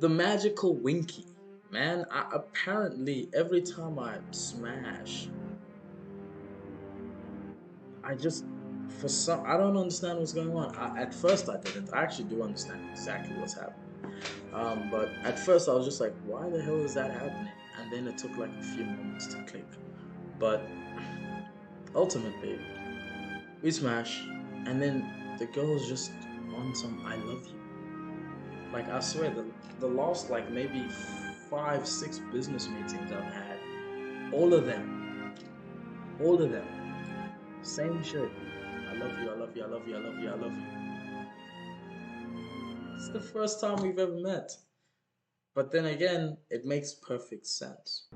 The magical winky. Man, apparently every time I smash, I just for some I don't understand what's going on. At first I didn't. I actually do understand exactly what's happening. But at first I was just like, why the hell is that happening? And then it took like a few moments to click. But ultimately, we smash, and then the girl's just on some "I love you." Like I swear, the last like maybe 5, 6 business meetings I've had, all of them, all of them, same shit. I love you. I love you. I love you. I love you. I love you. It's the first time we've ever met. But then again, it makes perfect sense.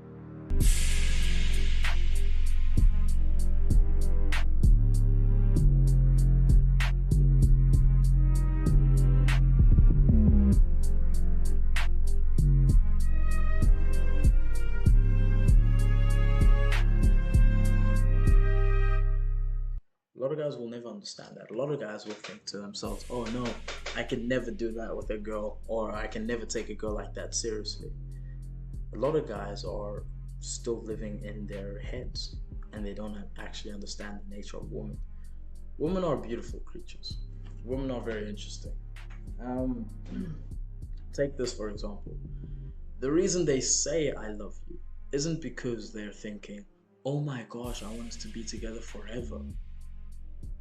A lot of guys will never understand that. A lot of guys will think to themselves, oh no, I can never do that with a girl, or I can never take a girl like that seriously. A lot of guys are still living in their heads and they don't actually understand the nature of women. Women are beautiful creatures, women are very interesting. Um, Take this for example. The reason they say I love you isn't because they're thinking, oh my gosh, I want us to be together forever.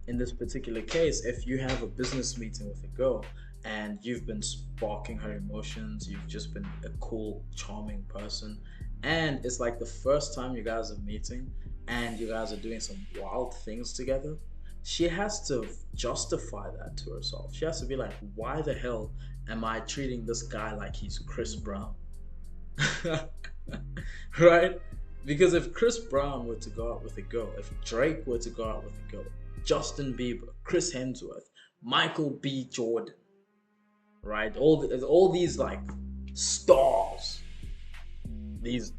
In this particular case, if you have a business meeting with a girl and you've been sparking her emotions, you've just been a cool, charming person, and it's like the first time you guys are meeting and you guys are doing some wild things together, she has to justify that to herself. She has to be like, why the hell am I treating this guy like he's Chris Brown? Right? Because if Chris Brown were to go out with a girl, if Drake were to go out with a girl, Justin Bieber, Chris Hemsworth, Michael B. Jordan, right? All these like stars, these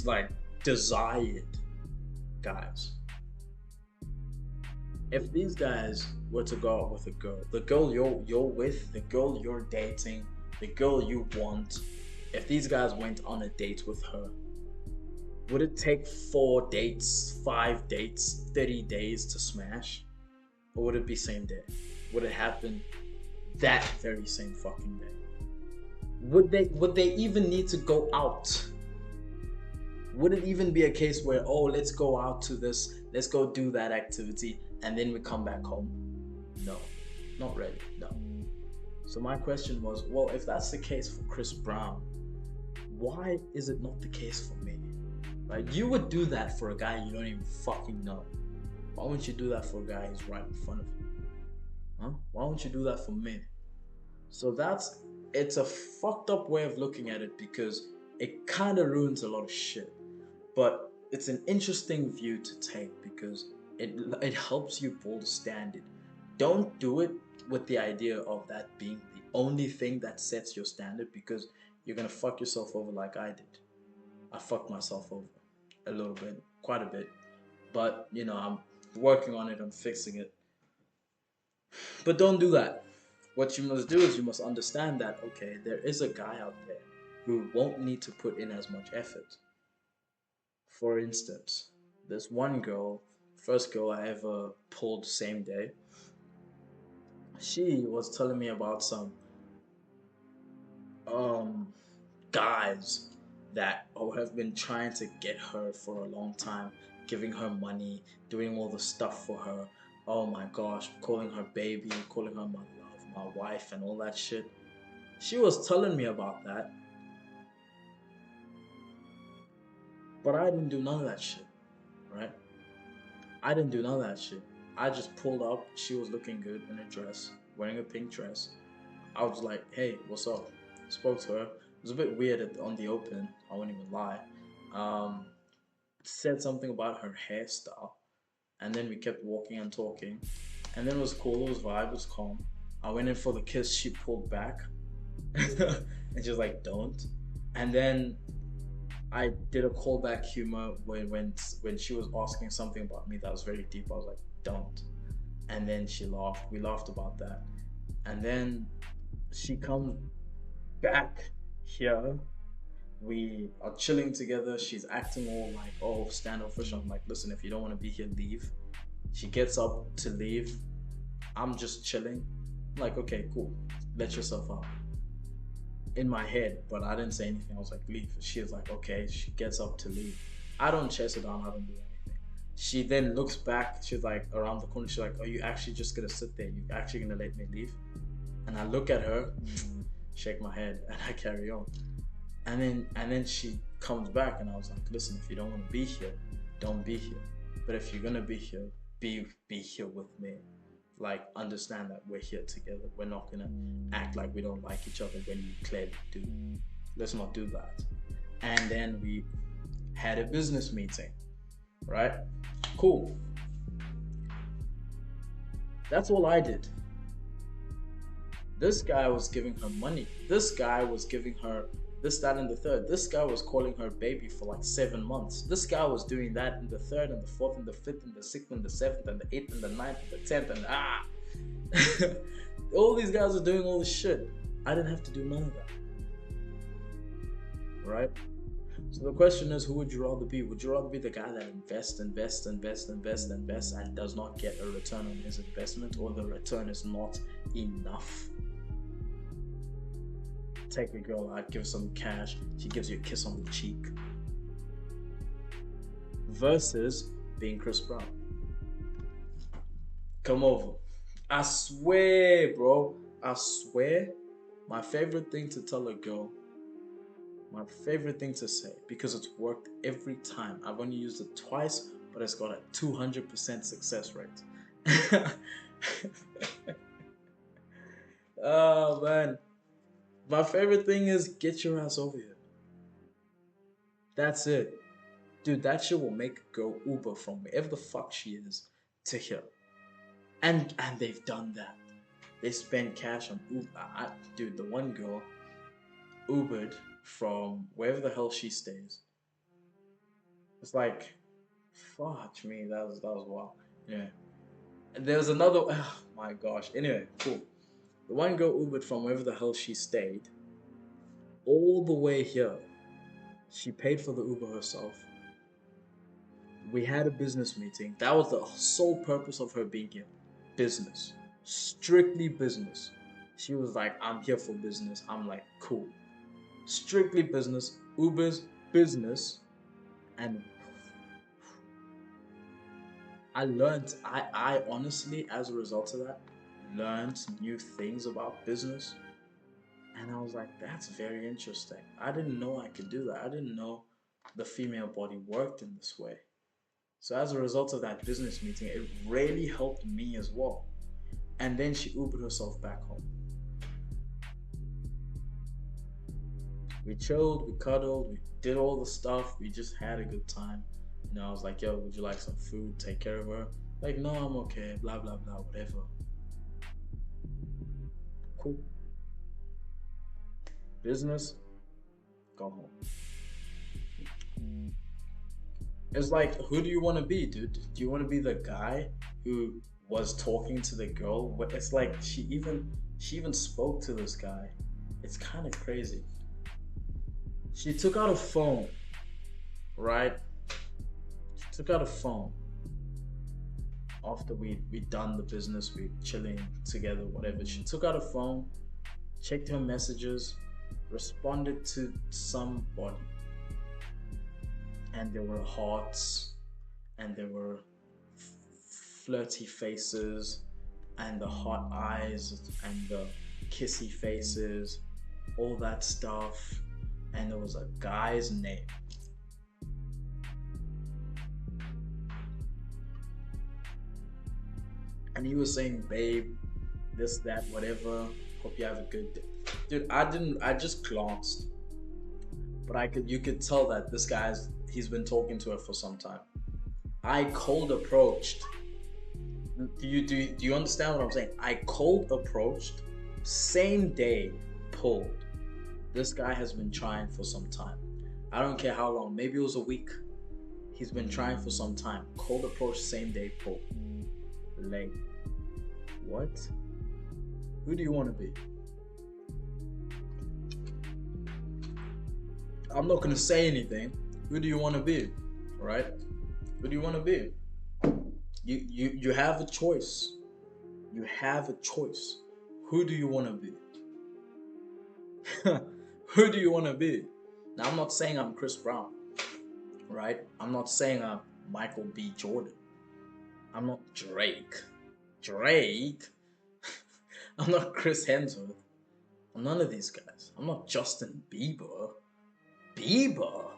like desired guys. If these guys were to go out with a girl, the girl you're with, the girl you're dating, the girl you want, if these guys went on a date with her, would it take 4 dates, 5 dates, 30 days to smash? Or would it be same day? Would it happen that very same fucking day? Would they even need to go out? Would it even be a case where, oh, let's go out to this, let's go do that activity, and then we come back home? No, not really, no. So my question was, well, if that's the case for Chris Brown, why is it not the case for me? Right? You would do that for a guy you don't even fucking know. Why wouldn't you do that for a guy who's right in front of you? Huh? Why won't you do that for me? So it's a fucked up way of looking at it because it kind of ruins a lot of shit. But it's an interesting view to take because it helps you build a standard. Don't do it with the idea of that being the only thing that sets your standard because you're gonna fuck yourself over like I did. I fucked myself over a little bit, quite a bit. But I'm working on it, I'm fixing it. But don't do that. What you must do is you must understand that okay, there is a guy out there who won't need to put in as much effort. For instance, this one girl, first girl I ever pulled same day, she was telling me about some um guys that have been trying to get her for a long time, giving her money, doing all the stuff for her. Oh my gosh, calling her baby, calling her my love, my wife, and all that shit. She was telling me about that, but I didn't do none of that shit, right? I didn't do none of that shit. I just pulled up. She was looking good in a dress, wearing a pink dress. I was like, hey, what's up? Spoke to her. It was a bit weird on the open. I won't even lie. Um, Said something about her hairstyle, and then we kept walking and talking, and then it was cool. It was vibe. It was calm. I went in for the kiss. She pulled back, and she was like, "Don't." And then I did a callback humor when she was asking something about me that was very deep. I was like, "Don't." And then she laughed. We laughed about that, and then she comes back here. We are chilling together. She's acting all like, oh, standoffish. I'm like, listen, if you don't want to be here, leave. She gets up to leave. I'm just chilling. I'm like, okay, cool. Let yourself out. In my head, but I didn't say anything. I was like, leave. She was like, okay. She gets up to leave. I don't chase her down. I don't do anything. She then looks back. She's like around the corner. She's like, are you actually just gonna sit there? You actually gonna let me leave? And I look at her, shake my head, and I carry on. And then she comes back, and I was like, listen, if you don't want to be here, don't be here. But if you're gonna be here, be here with me. Like, understand that we're here together. We're not gonna act like we don't like each other when you clearly do. Let's not do that. And then we had a business meeting, right? Cool. That's all I did. This guy was giving her money. This guy was giving her this, that, and the third. This guy was calling her baby for like 7 months. This guy was doing that in the third and the fourth and the fifth and the sixth and the seventh and the eighth and the ninth and the 10th and all these guys are doing all this shit. I didn't have to do none of that. Right? So the question is, who would you rather be? Would you rather be the guy that invests and does not get a return on his investment, or the return is not enough? Take a girl out, give her some cash, she gives you a kiss on the cheek. Versus being Chris Brown. Come over. I swear, bro. I swear, my favorite thing to tell a girl, my favorite thing to say, because it's worked every time. I've only used it twice, but it's got a 200% success rate. Oh, man. My favorite thing is get your ass over here. That's it. Dude, that shit will make a girl Uber from wherever the fuck she is to here. And they've done that. They spend cash on Uber. Dude, the one girl Ubered from wherever the hell she stays. It's like, fuck me, that was wild. Yeah. And there's another, oh my gosh. Anyway, cool. The one girl Ubered from wherever the hell she stayed all the way here. She paid for the Uber herself. We had a business meeting. That was the sole purpose of her being here. Business. Strictly business. She was like, I'm here for business. I'm like, cool. Strictly business. Uber's business. And I learned, I honestly, as a result of that, learned new things about business. And I was like, that's very interesting. I didn't know I could do that. I didn't know the female body worked in this way. So as a result of that business meeting, it really helped me as well. And then she Ubered herself back home. We chilled, we cuddled, we did all the stuff. We just had a good time. You know, I was like, yo, would you like some food? Take care of her. Like, no, I'm okay. Blah, blah, blah, whatever. Cool. Business, go home. It's like, who do you want to be, dude? Do you want to be the guy who was talking to the girl? It's like she even spoke to this guy. It's kind of crazy. She took out a phone, right? She took out a phone after we done the business, we chilling together, whatever. She took out a phone, checked her messages, responded to somebody, and there were hearts, and there were flirty faces, and the hot eyes, and the kissy faces, all that stuff. And there was a guy's name. And he was saying, babe, this, that, whatever, hope you have a good day. Dude, I just glanced. But you could tell that this he's been talking to her for some time. I cold approached. Do you understand what I'm saying? I cold approached, same day pulled. This guy has been trying for some time. I don't care how long, maybe it was a week. He's been trying for some time. Cold approach, same day pulled. Like, what? Who do you want to be? I'm not gonna say anything. Who do you want to be? Right? Who do you want to be? You have a choice. You have a choice. Who do you want to be? Who do you want to be? Now I'm not saying I'm Chris Brown, right? I'm not saying I'm Michael B. Jordan. I'm not Drake. Drake. I'm not Chris Hemsworth. I'm none of these guys. I'm not Justin Bieber. Bieber.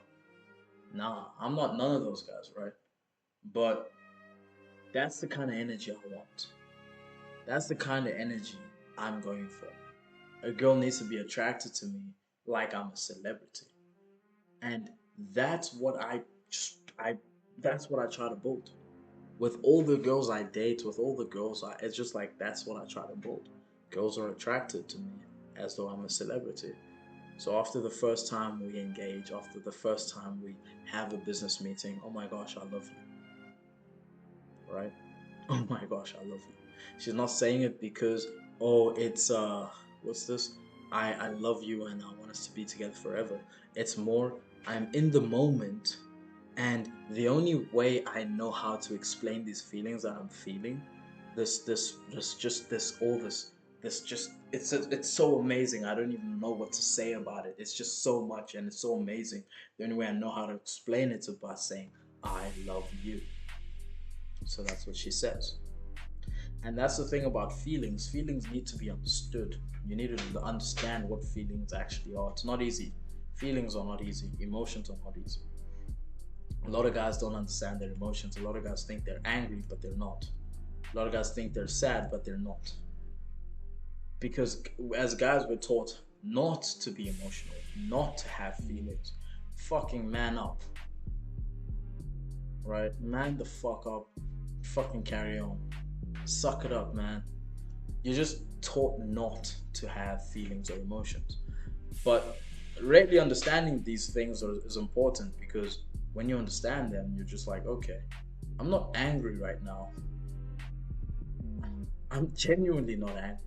Nah, I'm not none of those guys, right? But that's the kind of energy I want. That's the kind of energy I'm going for. A girl needs to be attracted to me like I'm a celebrity. And that's what I that's what I try to build. With all the girls I date, with all the girls it's just like that's what I try to build. Girls are attracted to me as though I'm a celebrity. So after the first time we engage, after the first time we have a business meeting, oh my gosh, I love you, right? Oh my gosh, I love you. She's not saying it because, oh, it's what's this? I love you and I want us to be together forever. It's more I'm in the moment, and the only way I know how to explain these feelings that I'm feeling, this just it's so amazing. I don't even know what to say about it. It's just so much and it's so amazing. The only way I know how to explain it is by saying I love you. So that's what she says. And that's the thing about feelings. Feelings need to be understood. You need to understand what feelings actually are. It's not easy. Feelings are not easy. Emotions are not easy. A lot of guys don't understand their emotions. A lot of guys think they're angry, but they're not. A lot of guys think they're sad, but they're not. Because as guys, we're taught not to be emotional, not to have feelings. Fucking man up, right? Man the fuck up. Fucking carry on. Suck it up, man. You're just taught not to have feelings or emotions. But really understanding these things is important because when you understand them, you're just like, okay, I'm not angry right now. I'm genuinely not angry,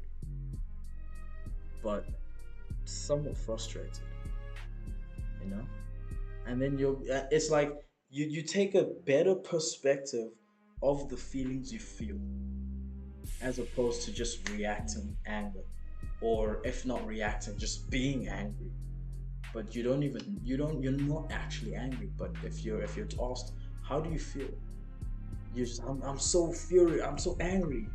but somewhat frustrated, you know? And then it's like you take a better perspective of the feelings you feel as opposed to just reacting with anger, or if not reacting, just being angry. But you're not actually angry. But if you're asked, how do you feel? I'm so furious, I'm so angry.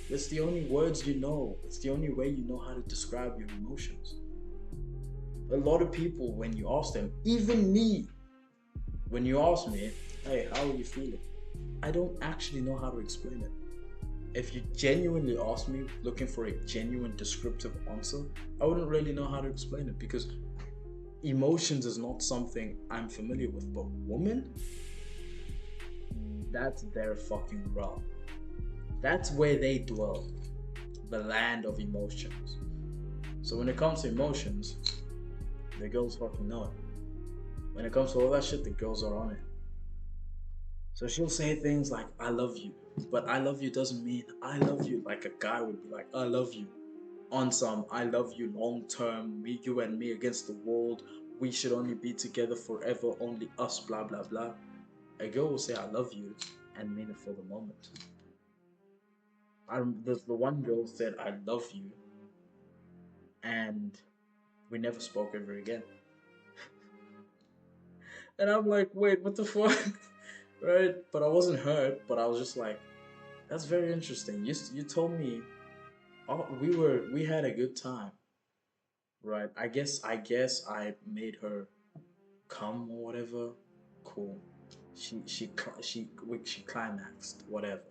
It's the only words you know. It's the only way you know how to describe your emotions. A lot of people, when you ask them, even me, when you ask me, hey, how are you feeling? I don't actually know how to explain it. If you genuinely ask me looking for a genuine descriptive answer, I wouldn't really know how to explain it because emotions is not something I'm familiar with. But women, that's their fucking realm. That's where they dwell, the land of emotions. So when it comes to emotions, the girls fucking know it. When it comes to all that shit, the girls are on it. So she'll say things like, I love you. But I love you doesn't mean I love you like a guy would be like, I love you. On some, I love you long term, me, you and me against the world. We should only be together forever, only us, blah, blah, blah. A girl will say, I love you and mean it for the moment. There's the one girl said, I love you, and we never spoke ever again. And I'm like, wait, what the fuck? Right? But I wasn't hurt, but I was just like, that's very interesting. You told me oh, we had a good time, right? I guess I made her come or whatever. Cool. She climaxed whatever.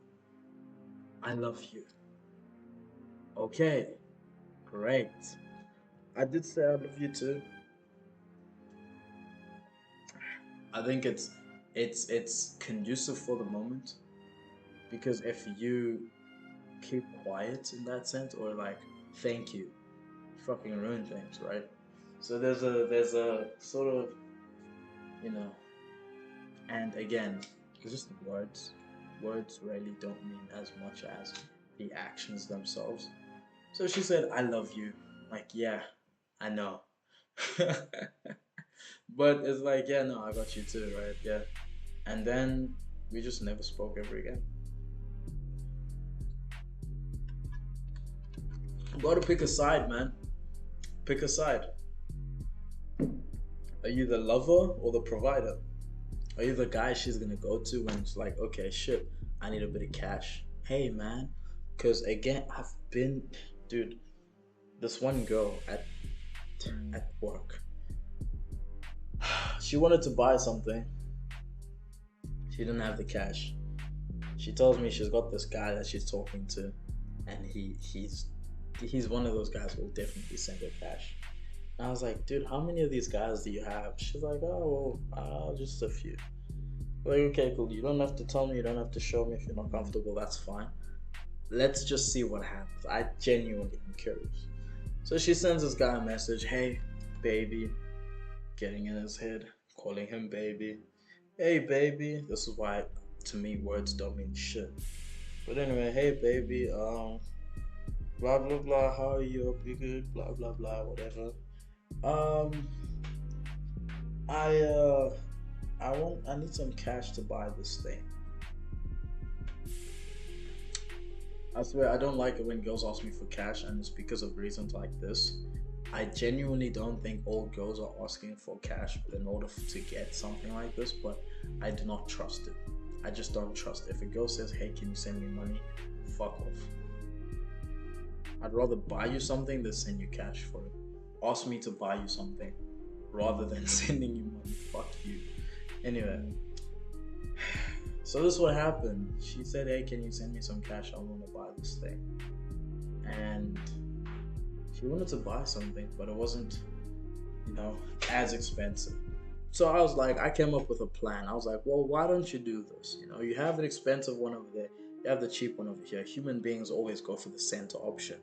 I love you. Okay, great. I did say I love you too. I think it's conducive for the moment because if you keep quiet in that sense or like thank you, fucking ruin things, right? So there's a sort of you know, and again, it's just words. Words really don't mean as much as the actions themselves. So she said, "I love you." Like, yeah, I know. But it's like, yeah, no, I got you too, right? Yeah. And then we just never spoke ever again. Gotta pick a side, man. Pick a side. Are you the lover or the provider? Are you the guy she's gonna go to when it's like, okay, shit, I need a bit of cash? Hey, man. Because again, I've been, dude, this one girl at work, she wanted to buy something. She didn't have the cash. She tells me she's got this guy that she's talking to, and he's one of those guys who will definitely send her cash. And I was like, dude, how many of these guys do you have? She's like, oh, well, just a few. Like, okay, cool. You don't have to tell me. You don't have to show me if you're not comfortable. That's fine. Let's just see what happens. I genuinely am curious. So she sends this guy a message. Hey, baby. Getting in his head, calling him baby. Hey, baby. This is why, to me, words don't mean shit. But anyway, hey, baby. Blah blah blah. How are you? Hope you good. Blah blah blah. Whatever. Um, I uh, I need some cash to buy this thing. I swear I don't like it when girls ask me for cash, and it's because of reasons like this. I genuinely don't think all girls are asking for cash in order to get something like this, but I do not trust it. I just don't trust. If a girl says, "Hey, can you send me money?" Fuck off. I'd rather buy you something than send you cash for it. Ask me to buy you something rather than sending you money. Fuck you. Anyway, so this is what happened. She said, "Hey, can you send me some cash? I want to buy this thing." And she wanted to buy something, but it wasn't, as expensive. So I was like, I came up with a plan. I was like, well, why don't you do this? You have an expensive one over there, you have the cheap one over here. Human beings always go for the center option.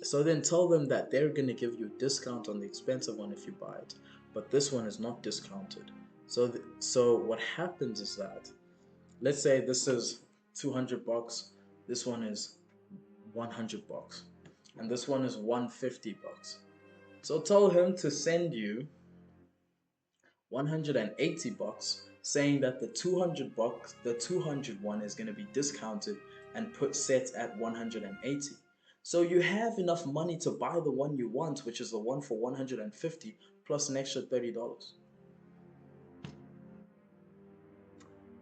So then tell them that they're going to give you a discount on the expensive one if you buy it, but this one is not discounted. So what happens is that, let's say this is 200 bucks, this one is 100 bucks, and this one is 150 bucks. So tell him to send you 180 bucks, saying that the 200 bucks, the 200 one is going to be discounted and put set at 180. So you have enough money to buy the one you want, which is the one for 150 plus an extra $30.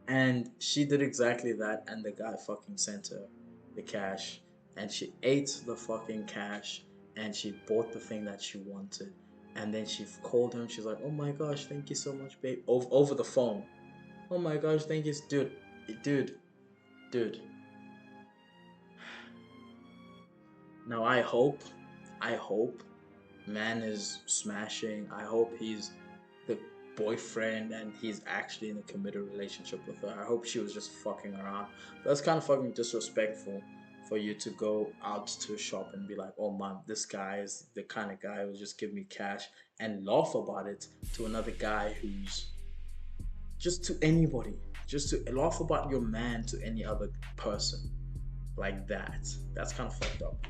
And she did exactly that, and the guy fucking sent her the cash, and she ate the fucking cash, and she bought the thing that she wanted. And then she called him. She's like, "Oh my gosh, thank you so much, babe." Over the phone. "Oh my gosh, thank you, dude, dude, dude." Now I hope, man is smashing. I hope he's the boyfriend and he's actually in a committed relationship with her. I hope she was just fucking around. That's kind of fucking disrespectful for you to go out to a shop and be like, "Oh man, this guy is the kind of guy who'll just give me cash," and laugh about it to another guy who's just to anybody, just to laugh about your man to any other person like that. That's kind of fucked up.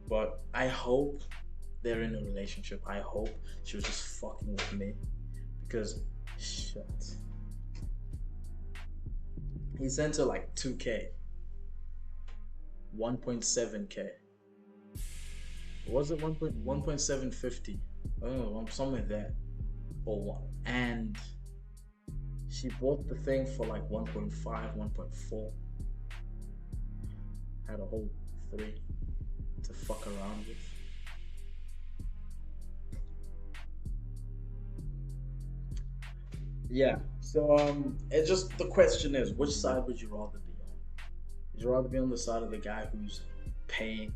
But I hope they're in a relationship. I hope she was just fucking with me because shit. He sent her like 2K, 1.7K. Was it 1.750? Oh, I'm somewhere there. Or one. And she bought the thing for like 1.5, 1.4. Had a whole 3 to fuck around with. Yeah. So it just, the question is, which side would you rather be on? Would you rather be on the side of the guy who's paying?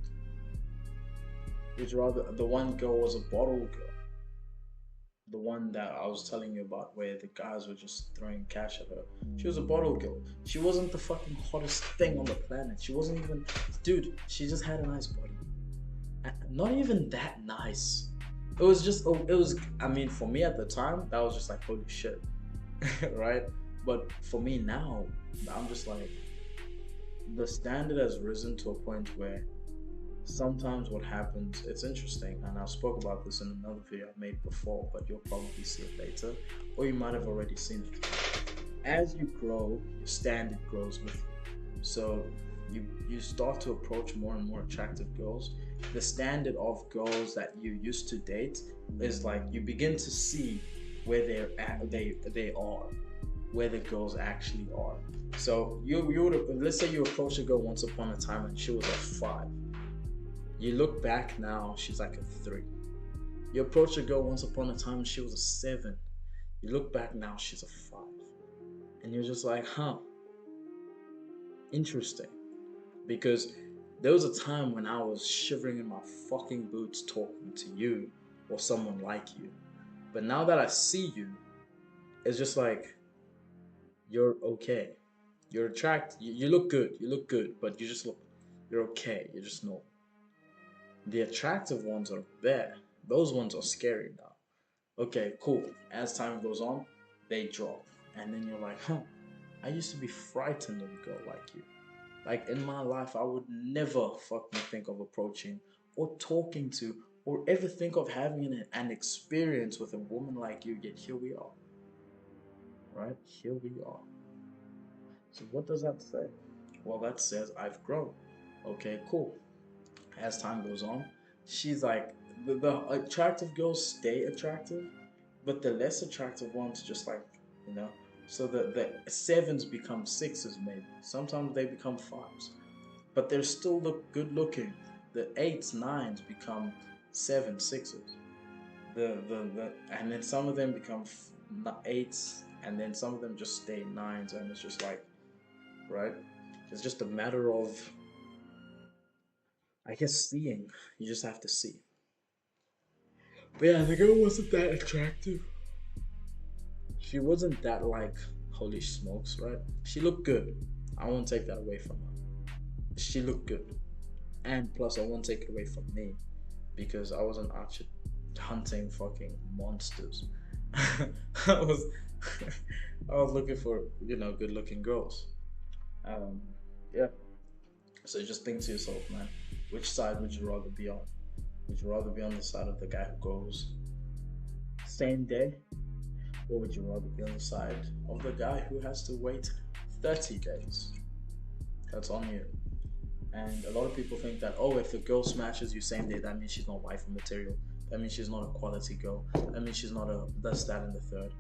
Would you rather the one girl was a bottle girl? The one that I was telling you about where the guys were just throwing cash at her. She was a bottle girl. She wasn't the fucking hottest thing on the planet. She wasn't even, dude, she just had a nice body. Not even that nice. It was just, it was, I mean, for me at the time, that was just like, holy shit. Right? But for me now, I'm just like, the standard has risen to a point where sometimes what happens, it's interesting, and I spoke about this in another video I made before, but you'll probably see it later, or you might have already seen it. As you grow, your standard grows with you. So you start to approach more and more attractive girls. The standard of girls that you used to date is like you begin to see where they are, where the girls actually are. So you would, let's say you approach a girl once upon a time and she was a 5. You look back now, she's like a 3. You approach a girl once upon a time and she was a 7. You look back now, she's a 5. And you're just like, huh, interesting. Because there was a time when I was shivering in my fucking boots talking to you or someone like you. But now that I see you, it's just like you're okay. You're attracted. You look good. You look good, but you're okay. You're just normal. The attractive ones are there. Those ones are scary now. Okay, cool. As time goes on, they drop. And then you're like, huh, I used to be frightened of a girl like you. Like in my life, I would never fucking think of approaching or talking to or ever think of having an experience with a woman like you. Yet here we are, right? Here we are. So what does that say? Well, that says I've grown. Okay, cool. As time goes on, she's like the attractive girls stay attractive, but the less attractive ones just like you know. So the sevens become sixes maybe. Sometimes they become fives, but they're still look good looking. The eights, nines become seven, sixes. The and then some of them become eights, and then some of them just stay nines, and it's just like right. It's just a matter of I guess seeing. You just have to see. But yeah, the girl wasn't that attractive. She wasn't that like holy smokes, right? She looked good. I won't take that away from her. She looked good. And plus I won't take it away from me because I wasn't actually hunting fucking monsters. I was I was looking for, good looking girls. Um yeah. So just think to yourself, man, which side would you rather be on? Would you rather be on the side of the guy who goes same day? Or would you rather be on the side of the guy who has to wait 30 days? That's on you. And a lot of people think that, oh, if the girl smashes you same day, that means she's not wife material. That means she's not a quality girl. That means she's not a this, that, and the third.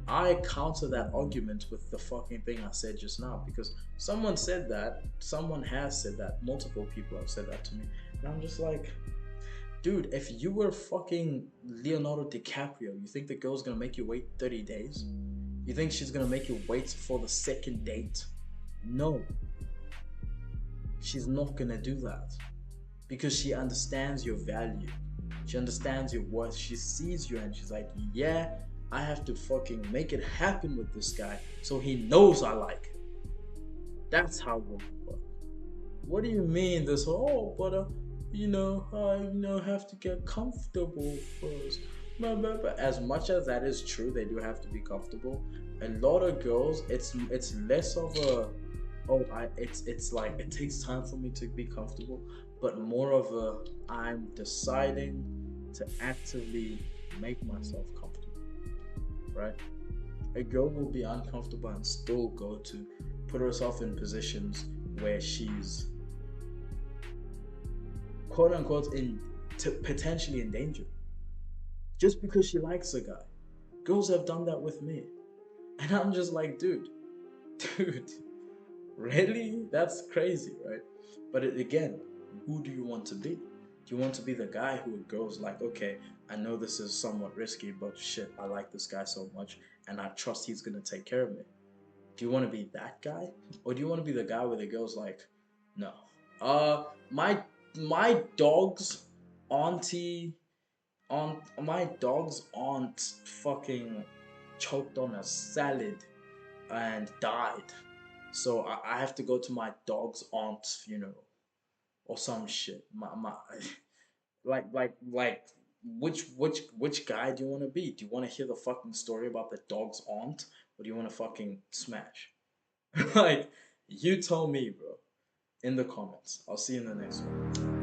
I counter that argument with the fucking thing I said just now because someone said that, someone has said that, multiple people have said that to me. And I'm just like, dude, if you were fucking Leonardo DiCaprio, you think the girl's gonna make you wait 30 days? You think she's gonna make you wait for the second date? No. She's not gonna do that. Because she understands your value. She understands your worth. She sees you and she's like, yeah, I have to fucking make it happen with this guy so he knows I like him. That's how women work. What do you mean this? Oh, but I have to get comfortable first. But as much as that is true, they do have to be comfortable. A lot of girls, it's less of a it's like it takes time for me to be comfortable, but more of a I'm deciding to actively make myself comfortable, right? A girl will be uncomfortable and still go to put herself in positions where she's quote unquote potentially in danger just because she likes a guy. Girls have done that with me, and I'm just like, dude, really? That's crazy, right? But again, who do you want to be? Do you want to be the guy who goes like, okay, I know this is somewhat risky, but shit, I like this guy so much, and I trust he's gonna take care of me. Do you want to be that guy, or do you want to be the guy where the girl's like, no, my dog's auntie, my dog's aunt fucking choked on a salad and died, so I have to go to my dog's aunt's funeral or some shit. My like which guy do you want to be? Do you want to hear the fucking story about the dog's aunt, or do you want to fucking smash? Like, you tell me, bro, in the comments. I'll see you in the next one.